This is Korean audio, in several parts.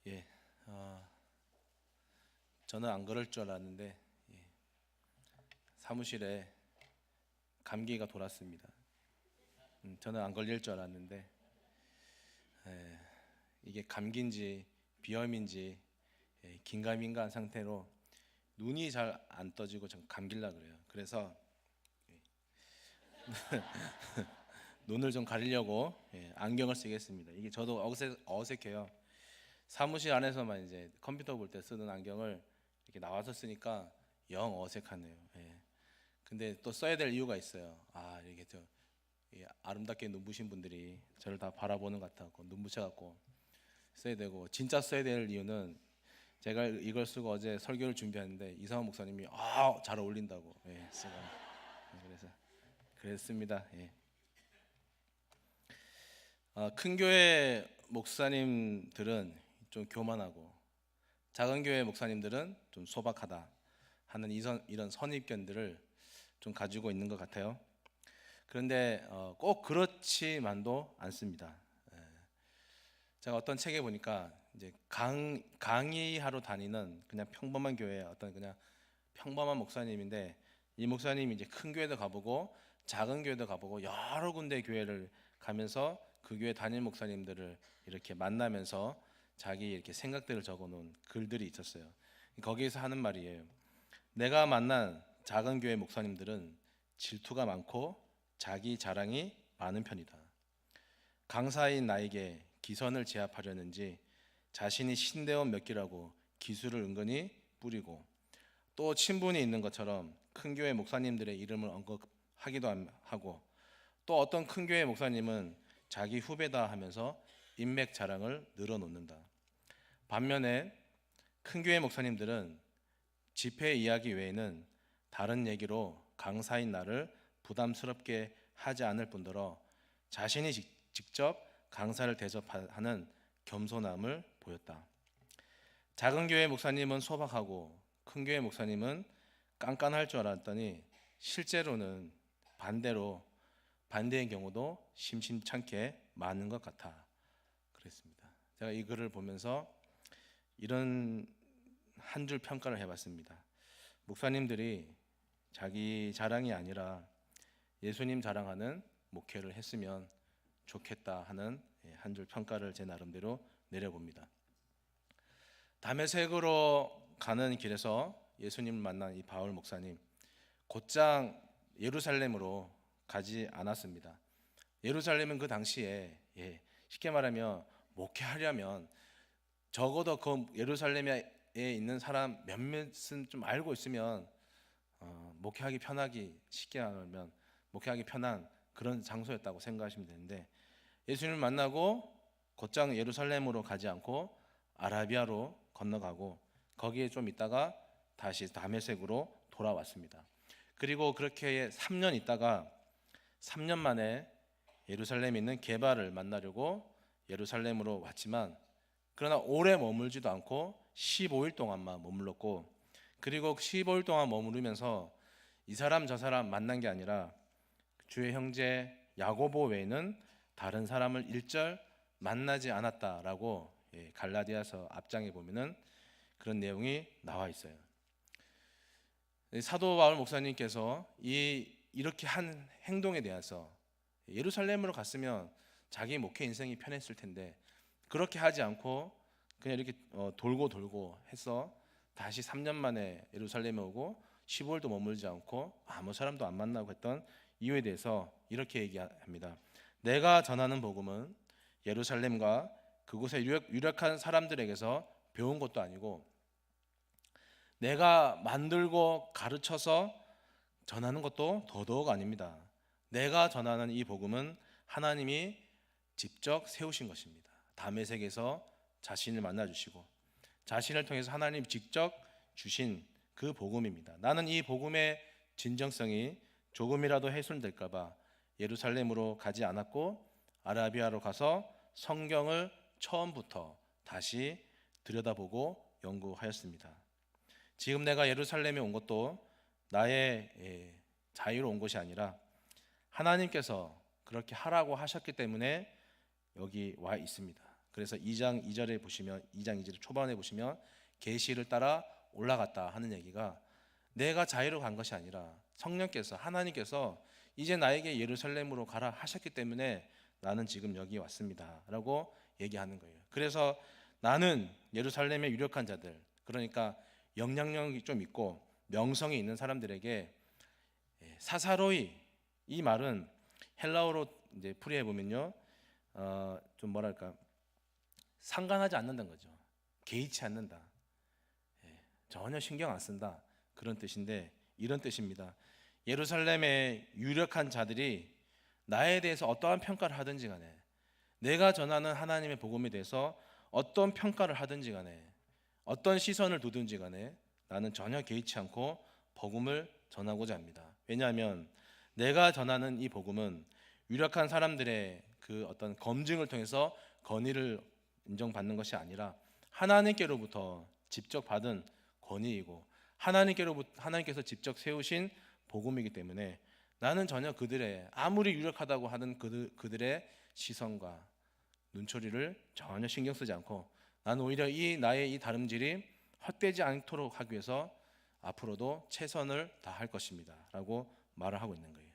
예, 저는 안 그럴 줄 알았는데 사무실에 감기가 돌았습니다. 저는 안 걸릴 줄 알았는데 이게 감기인지 비염인지 긴가민가한 상태로 눈이 잘 안 떠지고 좀 감길라 그래요. 그래서 눈을 좀 가리려고 안경을 쓰겠습니다. 이게 저도 어색해요. 사무실 안에서만 이제 컴퓨터 볼 때 쓰는 안경을 이렇게 나와서 쓰니까 영 어색하네요. 근데 또 써야 될 이유가 있어요. 이게 아름답게 눈부신 분들이 저를 다 바라보는 것 같아서 눈부셔갖고 써야 되고, 진짜 써야 될 이유는 제가 이걸 쓰고 어제 설교를 준비했는데 이상한 목사님이 잘 어울린다고 쓰고, 그래서 그랬습니다. 큰 교회 목사님들은 좀 교만하고 작은 교회 목사님들은 좀 소박하다 하는 이런 선입견들을 좀 가지고 있는 것 같아요. 그런데 꼭 그렇지만도 않습니다. 제가 어떤 책에 보니까 이제 강의하러 다니는 그냥 평범한 교회 어떤 그냥 평범한 목사님인데, 이 목사님이 이제 큰 교회도 가보고 작은 교회도 가보고 여러 군데 교회를 가면서 그 교회 담임 목사님들을 이렇게 만나면서 자기 이렇게 생각들을 적어놓은 글들이 있었어요. 거기에서 하는 말이에요. 내가 만난 작은 교회 목사님들은 질투가 많고 자기 자랑이 많은 편이다. 강사인 나에게 기선을 제압하려는지 자신이 신대원 몇 기라고 기술을 은근히 뿌리고, 또 친분이 있는 것처럼 큰 교회 목사님들의 이름을 언급하기도 하고, 또 어떤 큰 교회 목사님은 자기 후배다 하면서 인맥 자랑을 늘어놓는다. 반면에 큰 교회 목사님들은 집회 이야기 외에는 다른 얘기로 강사인 나를 부담스럽게 하지 않을 뿐더러 자신이 직접 강사를 대접하는 겸손함을 보였다. 작은 교회 목사님은 소박하고 큰 교회 목사님은 깐깐할 줄 알았더니 실제로는 반대인 경우도 심심찮게 많은 것 같아. 그랬습니다. 제가 이 글을 보면서 이런 한 줄 평가를 해봤습니다. 목사님들이 자기 자랑이 아니라 예수님 자랑하는 목회를 했으면 좋겠다 하는 한 줄 평가를 제 나름대로 내려봅니다. 다메섹으로 가는 길에서 예수님을 만난 이 바울 목사님, 곧장 예루살렘으로 가지 않았습니다. 예루살렘은 그 당시에 쉽게 말하면 목회하려면 적어도 그 예루살렘에 있는 사람 몇몇은 좀 알고 있으면 목회하기 쉽게 말하면 목회하기 편한 그런 장소였다고 생각하시면 되는데, 예수님을 만나고 곧장 예루살렘으로 가지 않고 아라비아로 건너가고 거기에 좀 있다가 다시 다메섹으로 돌아왔습니다. 그리고 그렇게 3년 있다가 3년 만에 예루살렘에 있는 게바를 만나려고 예루살렘으로 왔지만, 그러나 오래 머물지도 않고 15일 동안만 머물렀고, 그리고 15일 동안 머무르면서 이 사람 저 사람 만난 게 아니라 주의 형제 야고보 외에는 다른 사람을 일절 만나지 않았다라고 갈라디아서 앞장에 보면은 그런 내용이 나와 있어요. 사도 바울 목사님께서 이렇게 한 행동에 대해서 예루살렘으로 갔으면 자기 목회 인생이 편했을 텐데 그렇게 하지 않고 그냥 이렇게 돌고 해서 다시 3년 만에 예루살렘에 오고 15일도 머물지 않고 아무 사람도 안 만나고 했던 이유에 대해서 이렇게 얘기합니다. 내가 전하는 복음은 예루살렘과 그곳에 유력한 사람들에게서 배운 것도 아니고 내가 만들고 가르쳐서 전하는 것도 더더욱 아닙니다. 내가 전하는 이 복음은 하나님이 직접 세우신 것입니다. 다메섹에서 자신을 만나주시고 자신을 통해서 하나님 직접 주신 그 복음입니다. 나는 이 복음의 진정성이 조금이라도 훼손될까 봐 예루살렘으로 가지 않았고 아라비아로 가서 성경을 처음부터 다시 들여다보고 연구하였습니다. 지금 내가 예루살렘에 온 것도 나의 자유로 온 것이 아니라 하나님께서 그렇게 하라고 하셨기 때문에 여기 와 있습니다. 그래서 2장 2절에 보시면 2장 2절 초반에 보시면 계시를 따라 올라갔다 하는 얘기가 내가 자유로 간 것이 아니라 성령께서 하나님께서 이제 나에게 예루살렘으로 가라 하셨기 때문에 나는 지금 여기 왔습니다라고 얘기하는 거예요. 그래서 나는 예루살렘의 유력한 자들, 그러니까 영향력이 좀 있고 명성이 있는 사람들에게 사사로이, 이 말은 헬라어로 이제 풀이해 보면요, 좀 뭐랄까 상관하지 않는다는 거죠. 개의치 않는다. 전혀 신경 안 쓴다. 그런 뜻인데 이런 뜻입니다. 예루살렘의 유력한 자들이 나에 대해서 어떠한 평가를 하든지 간에, 내가 전하는 하나님의 복음에 대해서 어떤 평가를 하든지 간에, 어떤 시선을 두든지 간에 나는 전혀 개의치 않고 복음을 전하고자 합니다. 왜냐하면 내가 전하는 이 복음은 유력한 사람들의 그 어떤 검증을 통해서 권위를 인정받는 것이 아니라 하나님께로부터 직접 받은 권위이고 하나님께서 직접 세우신 복음이기 때문에 나는 전혀 그들의 아무리 유력하다고 하는 그들의 시선과 눈초리를 전혀 신경 쓰지 않고 나는 오히려 나의 이 다름질이 헛되지 않도록 하기 위해서 앞으로도 최선을 다할 것입니다 라고 말을 하고 있는 거예요.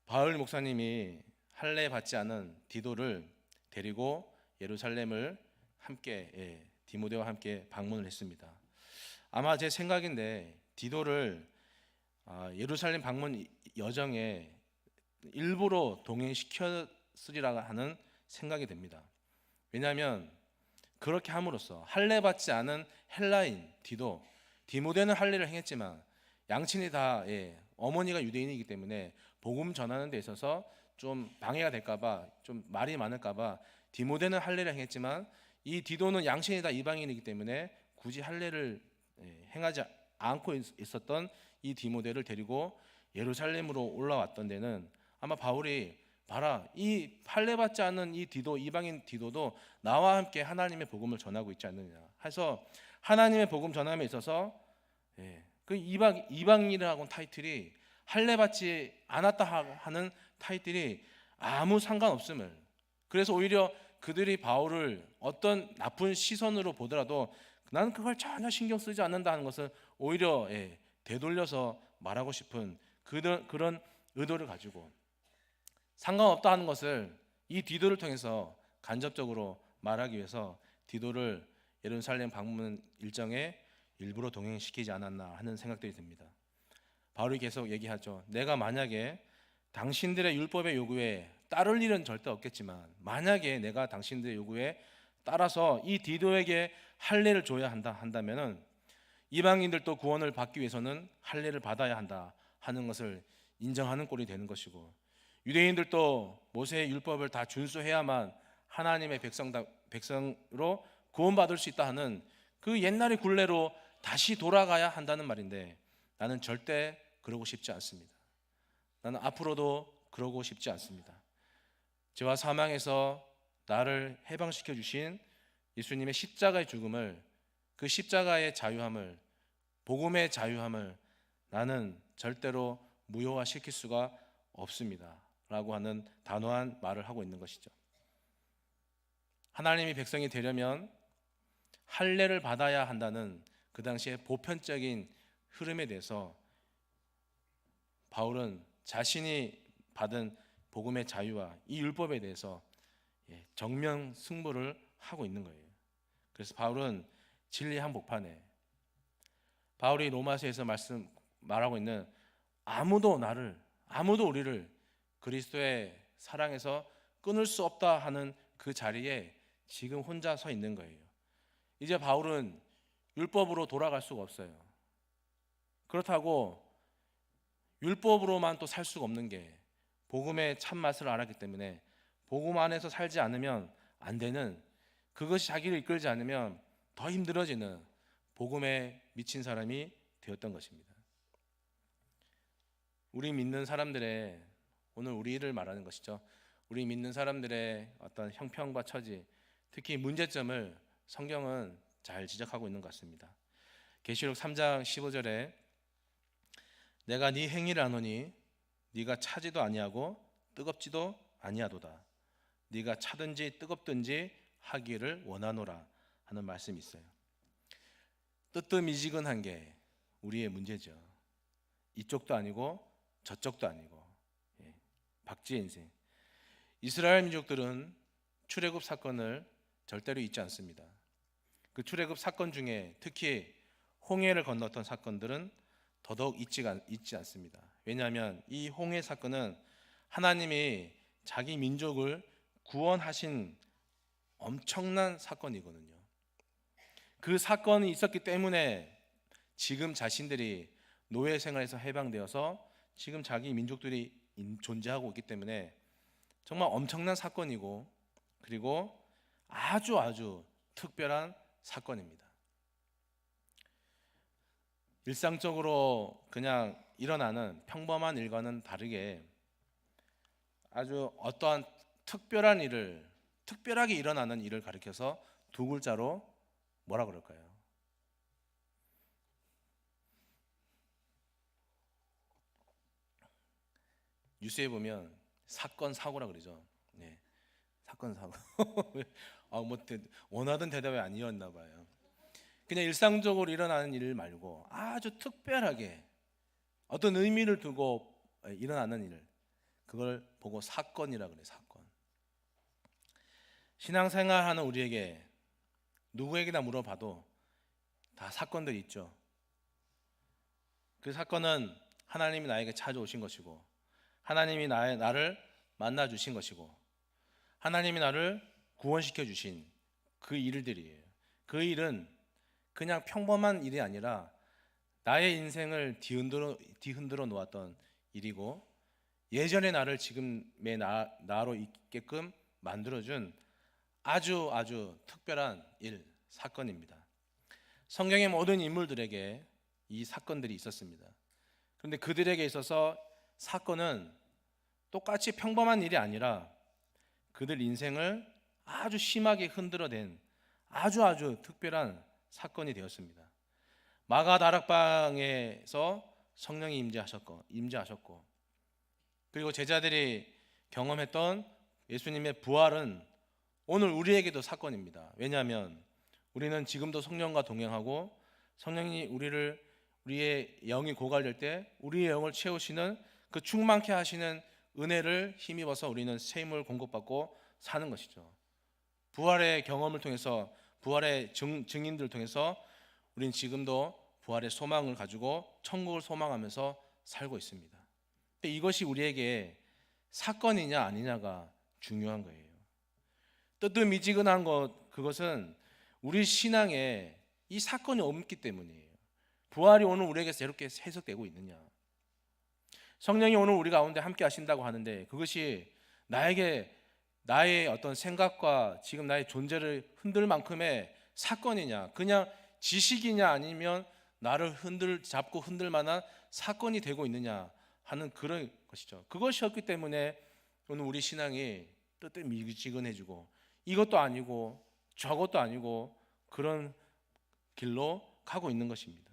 바울 목사님이 할례 받지 않은 디도를 데리고 예루살렘을 함께 디모데와 함께 방문을 했습니다. 아마 제 생각인데 디도를 예루살렘 방문 여정에 일부러 동행시켰으리라 하는 생각이 됩니다. 왜냐하면 그렇게 함으로써 할례 받지 않은 헬라인 디모데는 할례를 행했지만 양친이 다 어머니가 유대인이기 때문에 복음 전하는 데 있어서 좀 방해가 될까봐, 좀 말이 많을까봐 디모데는 할례를 행했지만 이 디도는 양친이 다 이방인이기 때문에 굳이 할례를 행하지 않고 있었던 이 디모데를 데리고 예루살렘으로 올라왔던 데는 아마 바울이 봐라, 이 할례 받지 않는 이 이방인 디도도 나와 함께 하나님의 복음을 전하고 있지 않느냐 해서 하나님의 복음 전함에 있어서 그 이방인이라고 타이틀이 할례 받지 않았다 하는 타이틀이 아무 상관없음을, 그래서 오히려 그들이 바울을 어떤 나쁜 시선으로 보더라도 나는 그걸 전혀 신경 쓰지 않는다 하는 것을 오히려 되돌려서 말하고 싶은 그런 의도를 가지고 상관없다 하는 것을 이 디도를 통해서 간접적으로 말하기 위해서 디도를 예루살렘 방문 일정에 일부러 동행시키지 않았나 하는 생각들이 듭니다. 바울이 계속 얘기하죠. 내가 만약에 당신들의 율법의 요구에 따를 일은 절대 없겠지만 만약에 내가 당신들의 요구에 따라서 이 디도에게 할례를 줘야 한다면은 이방인들도 구원을 받기 위해서는 할례를 받아야 한다 하는 것을 인정하는 꼴이 되는 것이고, 유대인들도 모세의 율법을 다 준수해야만 하나님의 백성으로 구원받을 수 있다 하는 그 옛날의 굴레로 다시 돌아가야 한다는 말인데 나는 절대 그러고 싶지 않습니다. 나는 앞으로도 그러고 싶지 않습니다. 죄와 사망에서 나를 해방시켜 주신 예수님의 십자가의 죽음을, 그 십자가의 자유함을, 복음의 자유함을 나는 절대로 무효화시킬 수가 없습니다 라고 하는 단호한 말을 하고 있는 것이죠. 하나님의 백성이 되려면 할례를 받아야 한다는 그 당시의 보편적인 흐름에 대해서 바울은 자신이 받은 복음의 자유와 이 율법에 대해서 정면 승부를 하고 있는 거예요. 그래서 바울은 진리의 한복판에, 바울이 로마서에서 말하고 있는 아무도 우리를 그리스도의 사랑에서 끊을 수 없다 하는 그 자리에 지금 혼자 서 있는 거예요. 이제 바울은 율법으로 돌아갈 수가 없어요. 그렇다고 율법으로만 또 살 수가 없는 게 복음의 참맛을 알았기 때문에 복음 안에서 살지 않으면 안 되는, 그것이 자기를 이끌지 않으면 더 힘들어지는 복음에 미친 사람이 되었던 것입니다. 우리 믿는 사람들의, 오늘 우리를 말하는 것이죠. 우리 믿는 사람들의 어떤 형편과 처지, 특히 문제점을 성경은 잘 지적하고 있는 것 같습니다. 계시록 3장 15절에 내가 네 행위를 아노니 네가 차지도 아니하고 뜨겁지도 아니하도다. 네가 차든지 뜨겁든지 하기를 원하노라 하는 말씀이 있어요. 뜨뜻미지근한 게 우리의 문제죠. 이쪽도 아니고 저쪽도 아니고. 박쥐의 인생. 이스라엘 민족들은 출애굽 사건을 절대로 잊지 않습니다. 그 출애굽 사건 중에 특히 홍해를 건넜던 사건들은 더더욱 잊지 않습니다. 왜냐하면 이 홍해 사건은 하나님이 자기 민족을 구원하신 엄청난 사건이거든요. 그 사건이 있었기 때문에 지금 자신들이 노예 생활에서 해방되어서 지금 자기 민족들이 존재하고 있기 때문에 정말 엄청난 사건이고, 그리고 아주 특별한 사건입니다. 일상적으로 그냥 일어나는 평범한 일과는 다르게 아주 어떠한 특별한 일을, 특별하게 일어나는 일을 가리켜서 두 글자로 뭐라 그럴까요? 뉴스에 보면 사건 사고라 그러죠. 네, 사건 사고. 원하던 대답이 아니었나 봐요. 그냥 일상적으로 일어나는 일 말고 아주 특별하게 어떤 의미를 두고 일어나는 일, 그걸 보고 사건이라 그래요. 사건. 신앙생활하는 우리에게 누구에게나 물어봐도 다 사건들이 있죠. 그 사건은 하나님이 나에게 찾아오신 것이고, 하나님이 나를 만나 주신 것이고, 하나님이 나를 구원시켜 주신 그 일들이에요. 그 일은 그냥 평범한 일이 아니라 나의 인생을 뒤흔들어 놓았던 일이고, 예전의 나를 지금의 나로 있게끔 만들어준 아주 특별한 일, 사건입니다. 성경의 모든 인물들에게 이 사건들이 있었습니다. 그런데 그들에게 있어서 사건은 똑같이 평범한 일이 아니라 그들 인생을 아주 심하게 흔들어낸 아주 특별한 사건이 되었습니다. 마가 다락방에서 성령이 임재하셨고, 그리고 제자들이 경험했던 예수님의 부활은 오늘 우리에게도 사건입니다. 왜냐하면 우리는 지금도 성령과 동행하고, 성령이 우리의 영이 고갈될 때 우리의 영을 채우시는 그 충만케 하시는 은혜를 힘입어서 우리는 새 힘을 공급받고 사는 것이죠. 부활의 경험을 통해서, 부활의 증인들을 통해서 우리는 지금도 부활의 소망을 가지고 천국을 소망하면서 살고 있습니다. 근데 이것이 우리에게 사건이냐 아니냐가 중요한 거예요. 뜨뜻미지근한 그것은 우리 신앙에 이 사건이 없기 때문이에요. 부활이 오늘 우리에게 새롭게 해석되고 있느냐, 성령이 오늘 우리 가운데 함께 하신다고 하는데 그것이 나의 어떤 생각과 지금 나의 존재를 흔들 만큼의 사건이냐, 그냥 지식이냐, 아니면 나를 잡고 흔들 만한 사건이 되고 있느냐 하는 그런 것이죠. 그것이었기 때문에 오늘 우리 신앙이 뜨뜻미지근해지고, 이것도 아니고 저것도 아니고 그런 길로 가고 있는 것입니다.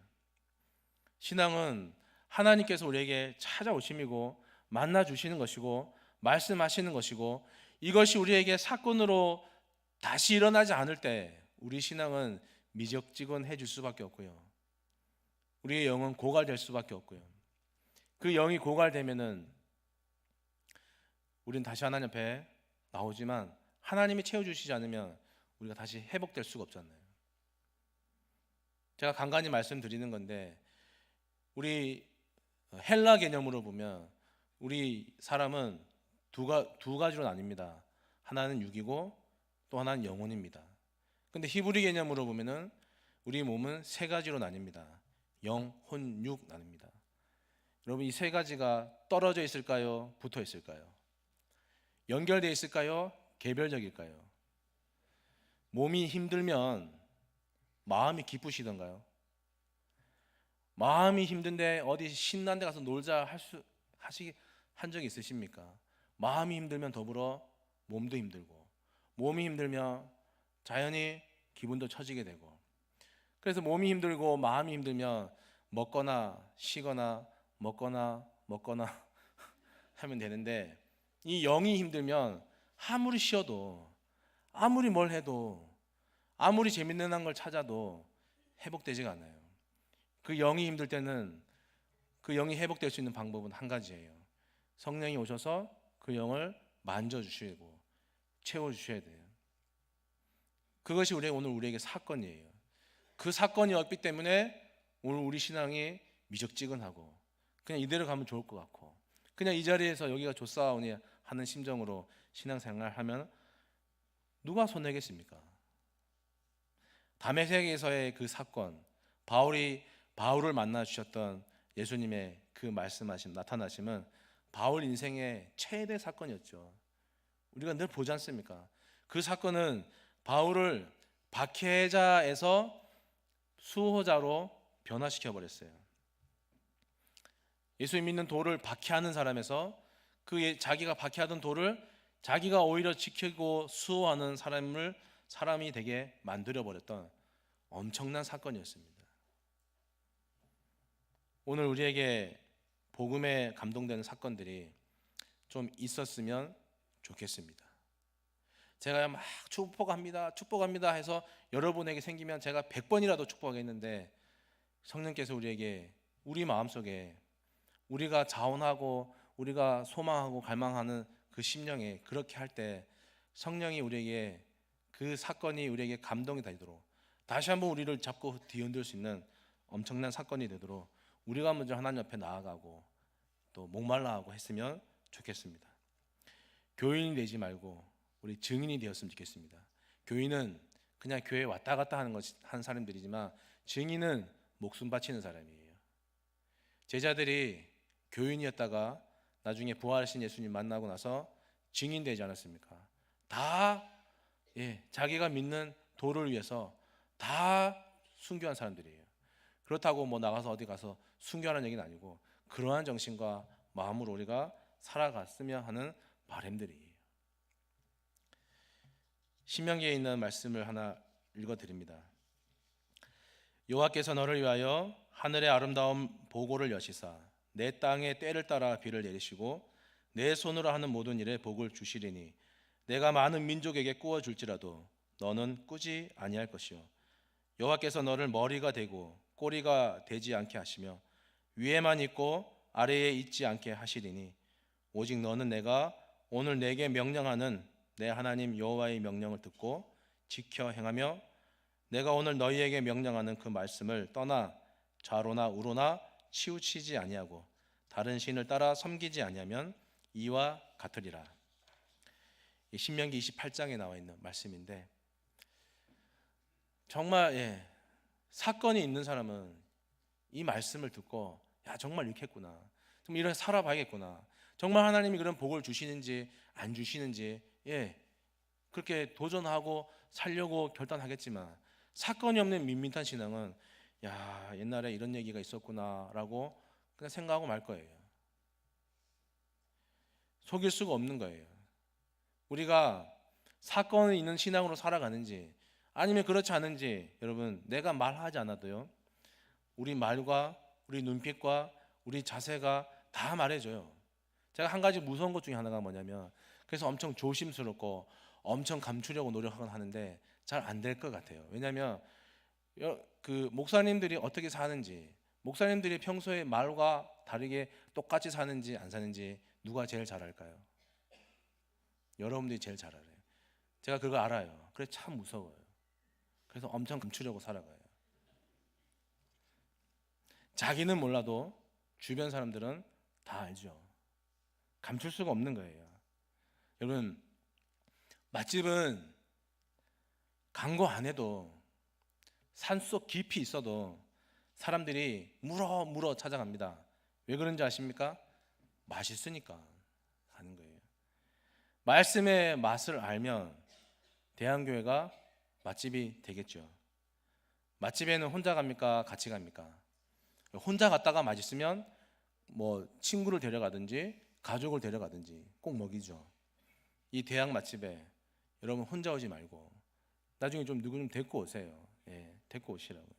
신앙은 하나님께서 우리에게 찾아오심이고, 만나 주시는 것이고, 말씀하시는 것이고, 이것이 우리에게 사건으로 다시 일어나지 않을 때 우리 신앙은 미적지근해질 수밖에 없고요, 우리의 영은 고갈될 수밖에 없고요. 그 영이 고갈되면은 우리는 다시 하나님 앞에 나오지만 하나님이 채워주시지 않으면 우리가 다시 회복될 수가 없잖아요. 제가 간간히 말씀드리는 건데, 우리 헬라 개념으로 보면 우리 사람은 두 가지로 나뉩니다. 하나는 육이고 또 하나는 영혼입니다. 근데 히브리 개념으로 보면은 우리 몸은 세 가지로 나뉩니다. 영, 혼, 육 나뉩니다. 여러분, 이 세 가지가 떨어져 있을까요? 붙어 있을까요? 연결되어 있을까요? 개별적일까요? 몸이 힘들면 마음이 기쁘시던가요? 마음이 힘든데 어디 신난 데 가서 놀자 한 적이 있으십니까? 마음이 힘들면 더불어 몸도 힘들고, 몸이 힘들면 자연히 기분도 처지게 되고, 그래서 몸이 힘들고 마음이 힘들면 먹거나 쉬거나 먹거나 하면 되는데, 이 영이 힘들면 아무리 쉬어도 아무리 뭘 해도, 아무리 재밌는 걸 찾아도 회복되지가 않아요. 그 영이 힘들 때는 그 영이 회복될 수 있는 방법은 한 가지예요. 성령이 오셔서 그 영을 만져주시고 채워주셔야 돼요. 그것이 오늘 우리에게 사건이에요. 그 사건이 없기 때문에 오늘 우리 신앙이 미적지근하고 그냥 이대로 가면 좋을 것 같고 그냥 이 자리에서 여기가 좋사오니 하는 심정으로 신앙생활하면 누가 손해겠습니까? 다메섹에서의 그 사건, 바울을 만나 주셨던 예수님의 그 말씀하심, 나타나심은 바울 인생의 최대 사건이었죠. 우리가 늘 보지 않습니까? 그 사건은 바울을 박해자에서 수호자로 변화시켜 버렸어요. 예수 믿는 도를 박해하는 사람에서 자기가 박해하던 도를 자기가 오히려 지키고 수호하는 사람이 되게 만들어 버렸던 엄청난 사건이었습니다. 오늘 우리에게 복음에 감동되는 사건들이 좀 있었으면 좋겠습니다. 제가 막 축복합니다 해서 여러분에게 생기면 제가 100번이라도 축복하겠는데 성령께서 우리에게 우리 마음속에 우리가 자원하고 우리가 소망하고 갈망하는 그 심령에 그렇게 할 때 성령이 우리에게 그 사건이 우리에게 감동이 되도록 다시 한번 우리를 잡고 뒤흔들 수 있는 엄청난 사건이 되도록 우리가 먼저 하나님 앞에 나아가고 또 목말라하고 했으면 좋겠습니다. 교인이 되지 말고 우리 증인이 되었으면 좋겠습니다. 교인은 그냥 교회에 왔다 갔다 하는 사람들이지만 증인은 목숨 바치는 사람이에요. 제자들이 교인이었다가 나중에 부활하신 예수님 만나고 나서 증인 되지 않았습니까? 다 자기가 믿는 도를 위해서 다 순교한 사람들이에요. 그렇다고 뭐 나가서 어디 가서 순교하는 얘기는 아니고 그러한 정신과 마음으로 우리가 살아갔으면 하는 바람들이에요. 신명기에 있는 말씀을 하나 읽어드립니다. 여호와께서 너를 위하여 하늘의 아름다운 보고를 여시사 내 땅에 때를 따라 비를 내리시고 내 손으로 하는 모든 일에 복을 주시리니 내가 많은 민족에게 꾸어 줄지라도 너는 꾸지 아니할 것이요 여호와께서 너를 머리가 되고 꼬리가 되지 않게 하시며 위에만 있고 아래에 있지 않게 하시리니 오직 너는 내가 오늘 내게 명령하는 내 하나님 여호와의 명령을 듣고 지켜 행하며 내가 오늘 너희에게 명령하는 그 말씀을 떠나 좌로나 우로나 치우치지 아니하고 다른 신을 따라 섬기지 아니하면 이와 같으리라. 신명기 28장에 나와 있는 말씀인데 정말 사건이 있는 사람은 이 말씀을 듣고 야 정말 이렇게 했구나, 좀 이렇게 살아봐야겠구나, 정말 하나님이 그런 복을 주시는지 안 주시는지 그렇게 도전하고 살려고 결단하겠지만 사건이 없는 밋밋한 신앙은 야 옛날에 이런 얘기가 있었구나라고 그냥 생각하고 말 거예요. 속일 수가 없는 거예요. 우리가 사건이 있는 신앙으로 살아가는지 아니면 그렇지 않은지 여러분 내가 말하지 않아도요 우리 말과 우리 눈빛과 우리 자세가 다 말해줘요. 제가 한 가지 무서운 것 중에 하나가 뭐냐면 그래서 엄청 조심스럽고 엄청 감추려고 노력하곤 하는데 잘 안 될 것 같아요. 왜냐하면 그 목사님들이 어떻게 사는지, 목사님들이 평소에 말과 다르게 똑같이 사는지 안 사는지 누가 제일 잘 알까요? 여러분들이 제일 잘 알아요. 제가 그걸 알아요. 그래서 참 무서워요. 그래서 엄청 감추려고 살아가요. 자기는 몰라도 주변 사람들은 다 알죠. 감출 수가 없는 거예요. 여러분 맛집은 광고 안 해도 산속 깊이 있어도 사람들이 물어 찾아갑니다. 왜 그런지 아십니까? 맛있으니까 가는 거예요. 말씀의 맛을 알면 대한교회가 맛집이 되겠죠. 맛집에는 혼자 갑니까? 같이 갑니까? 혼자 갔다가 맛있으면 뭐 친구를 데려가든지 가족을 데려가든지 꼭 먹이죠. 이 대학 맛집에 여러분 혼자 오지 말고 나중에 좀 누구 좀 데리고 오세요. 데리고 오시라고요.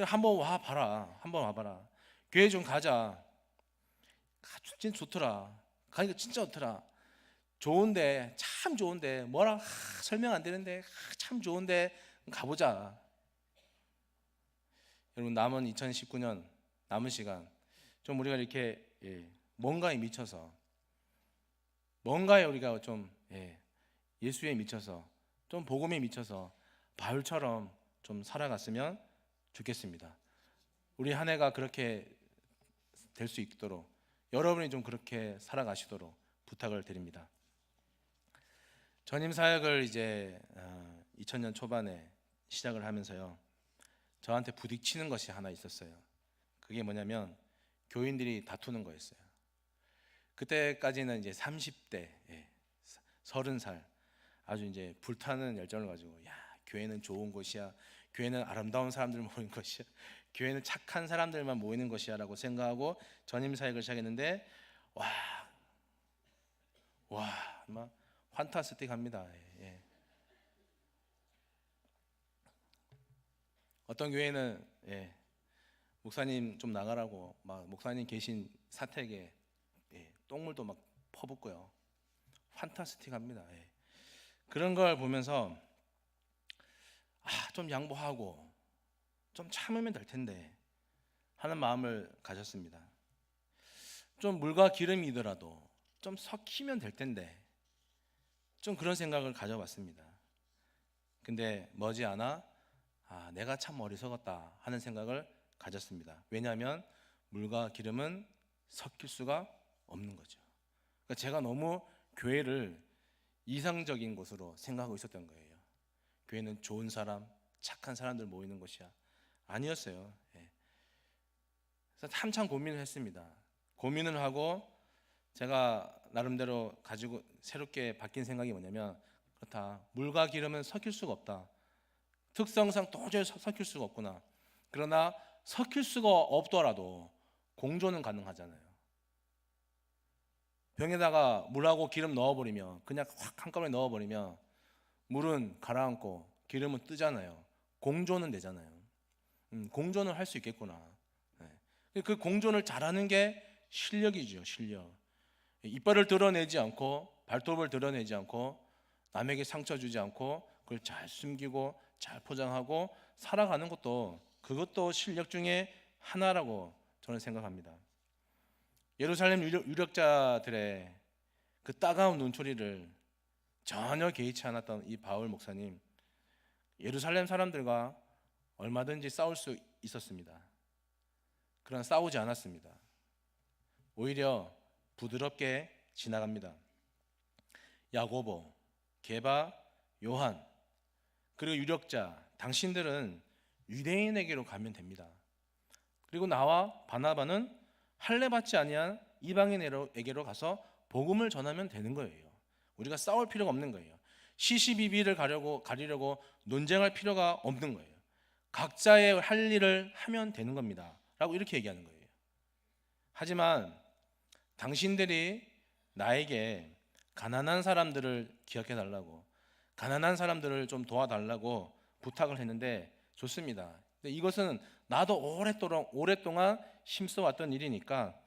한번 와봐라. 교회 좀 가자. 진짜 좋더라. 가니까 진짜 좋더라. 좋은데, 참 좋은데, 뭐라 설명 안 되는데 참 좋은데 가보자. 여러분, 남은 2019년 남은 시간 좀 우리가 이렇게 뭔가에 미쳐서, 뭔가에 우리가 좀 예수에 미쳐서, 좀 복음에 미쳐서 바울처럼 좀 살아갔으면 좋겠습니다. 우리 한 해가 그렇게 될 수 있도록 여러분이 좀 그렇게 살아가시도록 부탁을 드립니다. 전임 사역을 이제 2000년 초반에 시작을 하면서요, 저한테 부딪히는 것이 하나 있었어요. 그게 뭐냐면 교인들이 다투는 거였어요. 그때까지는 이제 30대, 30살 아주 이제 불타는 열정을 가지고, 야, 교회는 좋은 곳이야, 교회는 아름다운 사람들 모이는 것이야, 교회는 착한 사람들만 모이는 것이야라고 생각하고 전임 사역을 시작했는데, 막 환타스틱합니다. 어떤 교회는 목사님 좀 나가라고 막 목사님 계신 사택에 똥물도 막 퍼붓고요. 판타스틱합니다. 그런 걸 보면서 좀 양보하고 좀 참으면 될 텐데 하는 마음을 가졌습니다. 좀 물과 기름이더라도 좀 섞이면 될 텐데 좀 그런 생각을 가져봤습니다. 근데 머지않아 내가 참 어리석었다 하는 생각을 가졌습니다. 왜냐하면 물과 기름은 섞일 수가 없는 거죠. 그러니까 제가 너무 교회를 이상적인 곳으로 생각하고 있었던 거예요. 교회는 좋은 사람, 착한 사람들 모이는 곳이야. 아니었어요. 그래서 한참 고민을 했습니다. 고민을 하고 제가 나름대로 가지고 새롭게 바뀐 생각이 뭐냐면, 그렇다, 물과 기름은 섞일 수가 없다. 특성상 도저히 섞일 수가 없구나. 그러나 섞일 수가 없더라도 공존은 가능하잖아요. 병에다가 물하고 기름 넣어버리면, 그냥 확 한꺼번에 넣어버리면 물은 가라앉고 기름은 뜨잖아요. 공존은 되잖아요. 공존을 할 수 있겠구나. 그 공존을 잘하는 게 실력이죠. 실력. 이빨을 드러내지 않고 발톱을 드러내지 않고 남에게 상처 주지 않고 그걸 잘 숨기고 잘 포장하고 살아가는 것도, 그것도 실력 중에 하나라고 저는 생각합니다. 예루살렘 유력자들의 그 따가운 눈초리를 전혀 개의치 않았던 이 바울 목사님, 예루살렘 사람들과 얼마든지 싸울 수 있었습니다. 그러나 싸우지 않았습니다. 오히려 부드럽게 지나갑니다. 야고보, 게바, 요한, 그리고 유력자, 당신들은 유대인에게로 가면 됩니다. 그리고 나와 바나바는 할례 받지 아니한 이방인에게로 가서 복음을 전하면 되는 거예요. 우리가 싸울 필요가 없는 거예요. 시시비비를 가리려고 논쟁할 필요가 없는 거예요. 각자의 할 일을 하면 되는 겁니다 라고 이렇게 얘기하는 거예요. 하지만 당신들이 나에게 가난한 사람들을 기억해 달라고, 가난한 사람들을 좀 도와달라고 부탁을 했는데 좋습니다. 근데 이것은 나도 오랫동안 힘써왔던 일이니까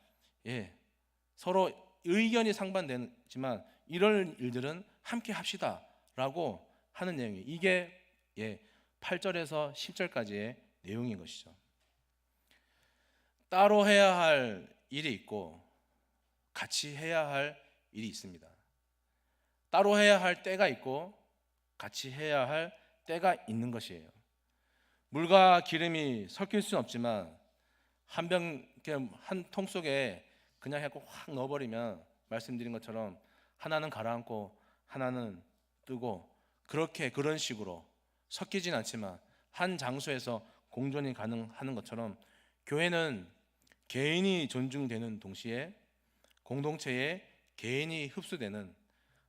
서로 의견이 상반되지만 이럴 일들은 함께 합시다 라고 하는 내용이에요. 이게 8절에서 10절까지의 내용인 것이죠. 따로 해야 할 일이 있고 같이 해야 할 일이 있습니다. 따로 해야 할 때가 있고 같이 해야 할 때가 있는 것이에요. 물과 기름이 섞일 수는 없지만 한 통 속에 그냥 해갖고 확 넣어버리면, 말씀드린 것처럼 하나는 가라앉고 하나는 뜨고, 그런 식으로 섞이진 않지만 한 장소에서 공존이 가능한 것처럼 교회는 개인이 존중되는 동시에 공동체에 개인이 흡수되는,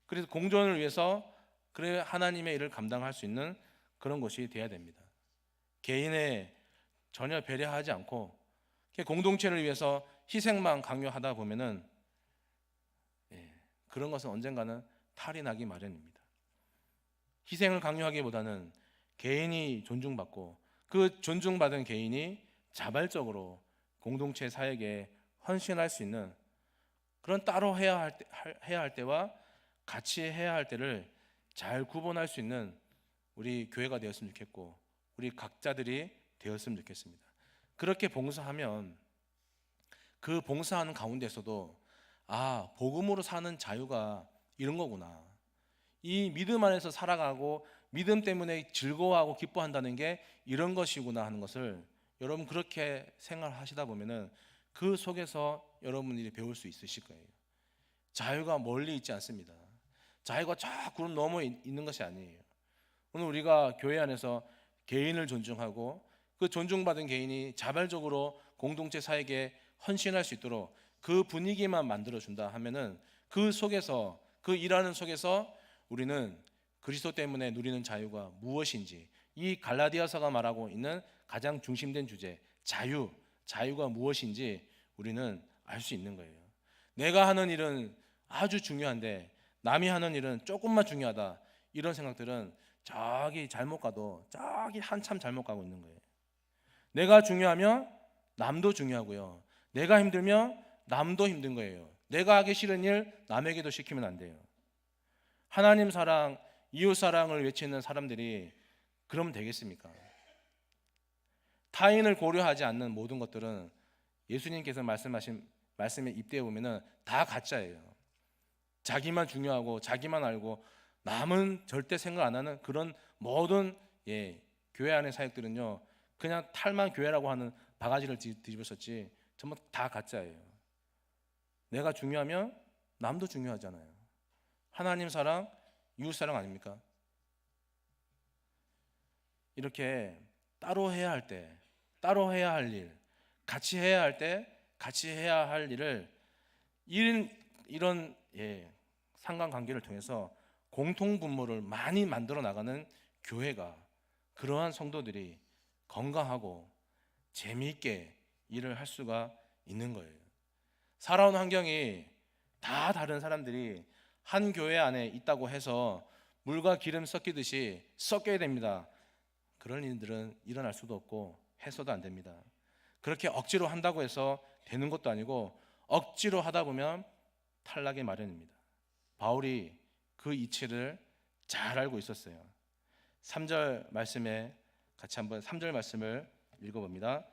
그래서 공존을 위해서 그래 하나님의 일을 감당할 수 있는 그런 것이 되어야 됩니다. 개인에 전혀 배려하지 않고 공동체를 위해서 희생만 강요하다 보면은 그런 것은 언젠가는 탈이 나기 마련입니다. 희생을 강요하기보다는 개인이 존중받고 그 존중받은 개인이 자발적으로 공동체 사역에 헌신할 수 있는 그런, 따로 해야 할 때와 같이 해야 할 때를 잘 구분할 수 있는 우리 교회가 되었으면 좋겠고, 우리 각자들이 되었으면 좋겠습니다. 그렇게 봉사하면 그 봉사하는 가운데서도 복음으로 사는 자유가 이런 거구나, 이 믿음 안에서 살아가고 믿음 때문에 즐거워하고 기뻐한다는 게 이런 것이구나 하는 것을 여러분 그렇게 생각하시다 보면은 그 속에서 여러분들이 배울 수 있으실 거예요. 자유가 멀리 있지 않습니다. 자유가 저 구름 너머 있는 것이 아니에요. 오늘 우리가 교회 안에서 개인을 존중하고 그 존중받은 개인이 자발적으로 공동체 사역에 헌신할 수 있도록 그 분위기만 만들어준다 하면은 그 속에서, 그 일하는 속에서 우리는 그리스도 때문에 누리는 자유가 무엇인지, 이 갈라디아서가 말하고 있는 가장 중심된 주제, 자유가 무엇인지 우리는 알 수 있는 거예요. 내가 하는 일은 아주 중요한데 남이 하는 일은 조금만 중요하다, 이런 생각들은 저기 잘못 가도 저기 한참 잘못 가고 있는 거예요. 내가 중요하면 남도 중요하고요, 내가 힘들면 남도 힘든 거예요. 내가 하기 싫은 일 남에게도 시키면 안 돼요. 하나님 사랑, 이웃 사랑을 외치는 사람들이 그러면 되겠습니까? 타인을 고려하지 않는 모든 것들은 예수님께서 말씀하신 말씀에 입대해 보면은 다 가짜예요. 자기만 중요하고 자기만 알고 남은 절대 생각 안 하는 그런 모든 교회 안의 사역들은요, 그냥 탈만 교회라고 하는 바가지를 뒤집었었지 전부 다 가짜예요. 내가 중요하면 남도 중요하잖아요. 하나님 사랑, 이웃 사랑 아닙니까? 이렇게 따로 해야 할 때 따로 해야 할 일, 같이 해야 할 때 같이 해야 할 일을 이런 상관관계를 통해서 공통 분모를 많이 만들어 나가는 교회가, 그러한 성도들이 건강하고 재미있게 일을 할 수가 있는 거예요. 살아온 환경이 다 다른 사람들이 한 교회 안에 있다고 해서 물과 기름 섞이듯이 섞여야 됩니다. 그런 일들은 일어날 수도 없고 해서도 안 됩니다. 그렇게 억지로 한다고 해서 되는 것도 아니고 억지로 하다 보면 탈락의 마련입니다. 바울이 그 이치를 잘 알고 있었어요. 3절 말씀에 같이 한번 3절 말씀을 읽어봅니다.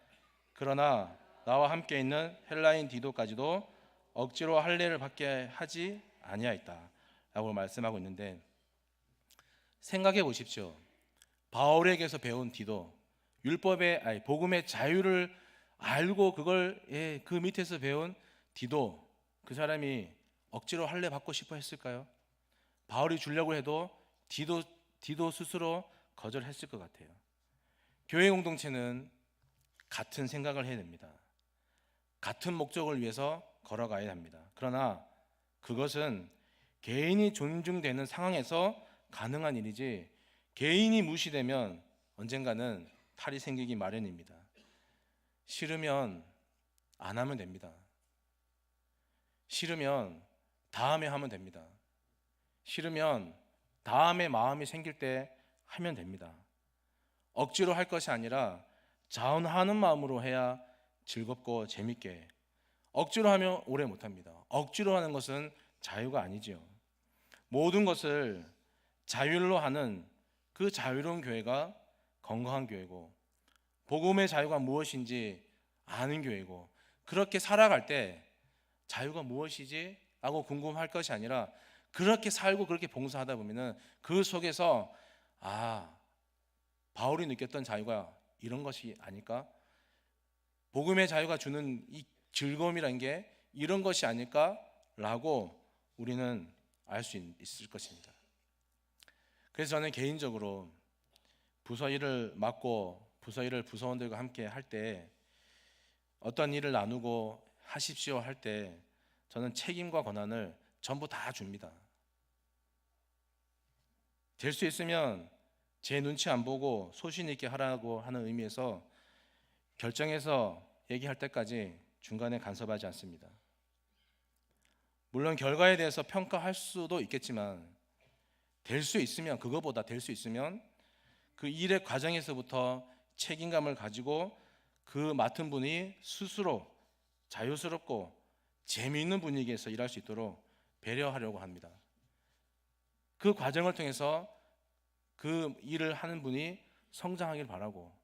그러나 나와 함께 있는 헬라인 디도까지도 억지로 할례를 받게 하지 아니하였다 라고 말씀하고 있는데, 생각해 보십시오. 바울에게서 배운 디도, 복음의 자유를 알고 그걸 그 밑에서 배운 디도, 그 사람이 억지로 할례 받고 싶어 했을까요? 바울이 주려고 해도 디도 스스로 거절했을 것 같아요. 교회 공동체는 같은 생각을 해야 됩니다. 같은 목적을 위해서 걸어가야 합니다. 그러나 그것은 개인이 존중되는 상황에서 가능한 일이지, 개인이 무시되면 언젠가는 탈이 생기기 마련입니다. 싫으면 안 하면 됩니다. 싫으면 다음에 하면 됩니다. 싫으면 다음에 마음이 생길 때 하면 됩니다. 억지로 할 것이 아니라 자원하는 마음으로 해야 즐겁고 재밌게. 억지로 하면 오래 못합니다. 억지로 하는 것은 자유가 아니지요. 모든 것을 자율로 하는 그 자유로운 교회가 건강한 교회고, 복음의 자유가 무엇인지 아는 교회고, 그렇게 살아갈 때 자유가 무엇이지? 라고 궁금할 것이 아니라 그렇게 살고 그렇게 봉사하다 보면은 그 속에서 바울이 느꼈던 자유가 이런 것이 아닐까? 복음의 자유가 주는 이 즐거움이라는 게 이런 것이 아닐까라고 우리는 알 수 있을 것입니다. 그래서 저는 개인적으로 부서 일을 맡고 부서 일을 부서원들과 함께 할 때, 어떤 일을 나누고 하십시오 할 때 저는 책임과 권한을 전부 다 줍니다. 될 수 있으면 제 눈치 안 보고 소신 있게 하라고 하는 의미에서 결정해서 얘기할 때까지 중간에 간섭하지 않습니다. 물론 결과에 대해서 평가할 수도 있겠지만, 될 수 있으면, 그거보다 될 수 있으면 그 일의 과정에서부터 책임감을 가지고 그 맡은 분이 스스로 자유스럽고 재미있는 분위기에서 일할 수 있도록 배려하려고 합니다. 그 과정을 통해서 그 일을 하는 분이 성장하길 바라고,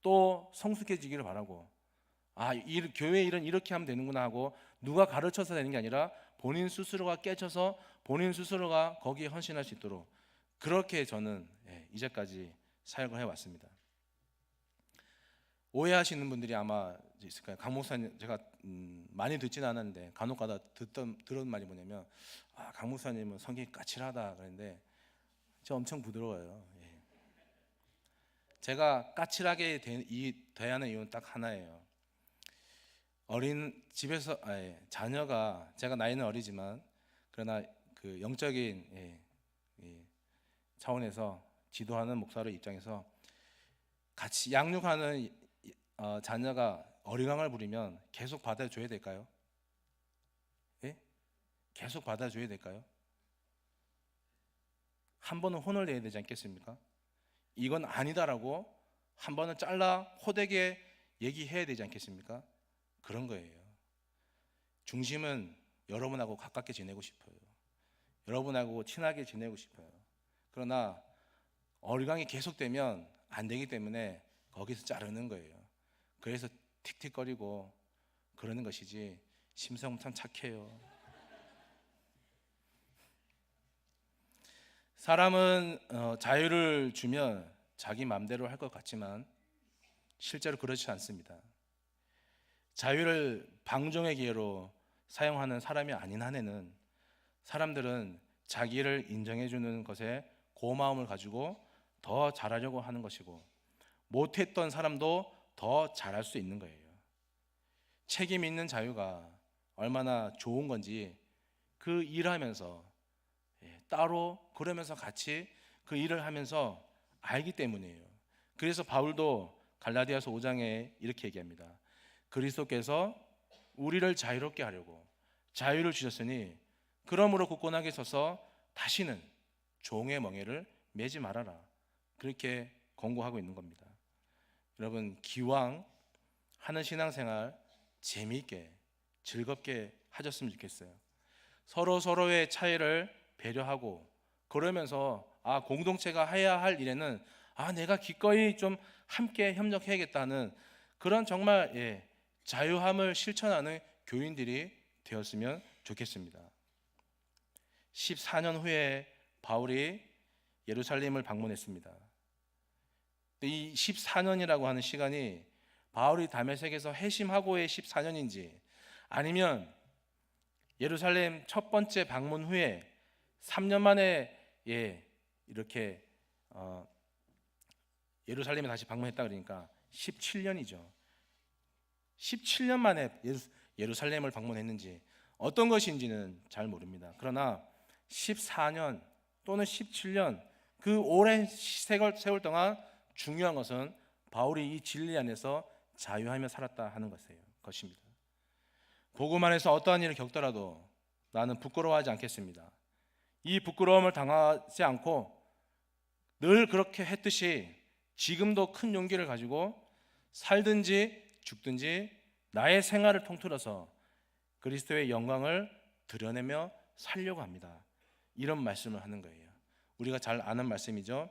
또 성숙해지기를 바라고, 교회 일은 이렇게 하면 되는구나 하고 누가 가르쳐서 되는 게 아니라 본인 스스로가 깨쳐서 본인 스스로가 거기에 헌신할 수 있도록, 그렇게 저는 이제까지 사역을 해왔습니다. 오해하시는 분들이 아마 있을 거예요. 강 목사님, 제가 많이 듣지는 않았는데 간혹가다 들은 말이 뭐냐면, 강 목사님은 성격이 까칠하다 그랬는데 저 엄청 부드러워요. 제가 까칠하게 대하는 이유는 딱 하나예요. 어린 집에서 자녀가, 제가 나이는 어리지만 그러나 그 영적인 차원에서 지도하는 목사의 입장에서 같이 양육하는 자녀가 어리광을 부리면 계속 받아줘야 될까요? 계속 받아줘야 될까요? 한 번은 혼을 내야 되지 않겠습니까? 이건 아니다라고 한 번은 잘라 호되게 얘기해야 되지 않겠습니까? 그런 거예요. 중심은 여러분하고 가깝게 지내고 싶어요. 여러분하고 친하게 지내고 싶어요. 그러나 어리광이 계속되면 안 되기 때문에 거기서 자르는 거예요. 그래서 틱틱거리고 그러는 것이지, 심성 참 착해요. 사람은 자유를 주면 자기 마음대로 할 것 같지만 실제로 그렇지 않습니다. 자유를 방종의 기회로 사용하는 사람이 아닌 한에는 사람들은 자기를 인정해주는 것에 고마움을 가지고 더 잘하려고 하는 것이고, 못했던 사람도 더 잘할 수 있는 거예요. 책임 있는 자유가 얼마나 좋은 건지 그 일하면서 따로 그러면서 같이 그 일을 하면서 알기 때문이에요. 그래서 바울도 갈라디아서 5장에 이렇게 얘기합니다. 그리스도께서 우리를 자유롭게 하려고 자유를 주셨으니 그러므로 굳건하게 서서 다시는 종의 멍에를 매지 말아라, 그렇게 권고하고 있는 겁니다. 여러분, 기왕 하는 신앙생활 재미있게 즐겁게 하셨으면 좋겠어요. 서로의 차이를 배려하고 그러면서 공동체가 해야 할 일에는 내가 기꺼이 좀 함께 협력해야겠다는 그런 정말 자유함을 실천하는 교인들이 되었으면 좋겠습니다. 14년 후에 바울이 예루살렘을 방문했습니다. 이 14년이라고 하는 시간이 바울이 다메섹에서 회심하고의 14년인지, 아니면 예루살렘 첫 번째 방문 후에 3년 만에 이렇게 예루살렘에 다시 방문했다 그러니까 17년이죠. 17년 만에 예루살렘을 방문했는지 어떤 것인지는 잘 모릅니다. 그러나 14년 또는 17년, 그 오랜 세월 동안 중요한 것은 바울이 이 진리 안에서 자유하며 살았다 하는 것입니다. 복음 안에서 어떠한 일을 겪더라도 나는 부끄러워하지 않겠습니다. 이 부끄러움을 당하지 않고 늘 그렇게 했듯이 지금도 큰 용기를 가지고 살든지 죽든지 나의 생활을 통틀어서 그리스도의 영광을 드러내며 살려고 합니다. 이런 말씀을 하는 거예요. 우리가 잘 아는 말씀이죠.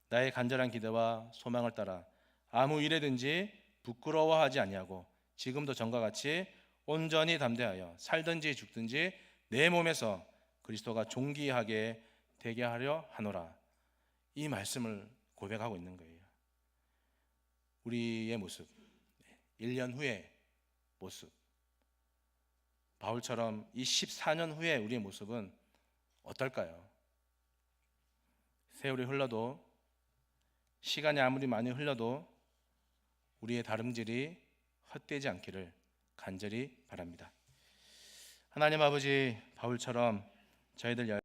나의 간절한 기대와 소망을 따라 아무 일에든지 부끄러워하지 아니하고 지금도 전과 같이 온전히 담대하여 살든지 죽든지 내 몸에서 그리스도가 존귀하게 되게 하려 하노라. 이 말씀을 고백하고 있는 거예요. 우리의 모습, 1년 후의 모습, 바울처럼 이 14년 후에 우리의 모습은 어떨까요? 세월이 흘러도, 시간이 아무리 많이 흘러도 우리의 다름질이 헛되지 않기를 간절히 바랍니다. 하나님 아버지, 바울처럼 저희들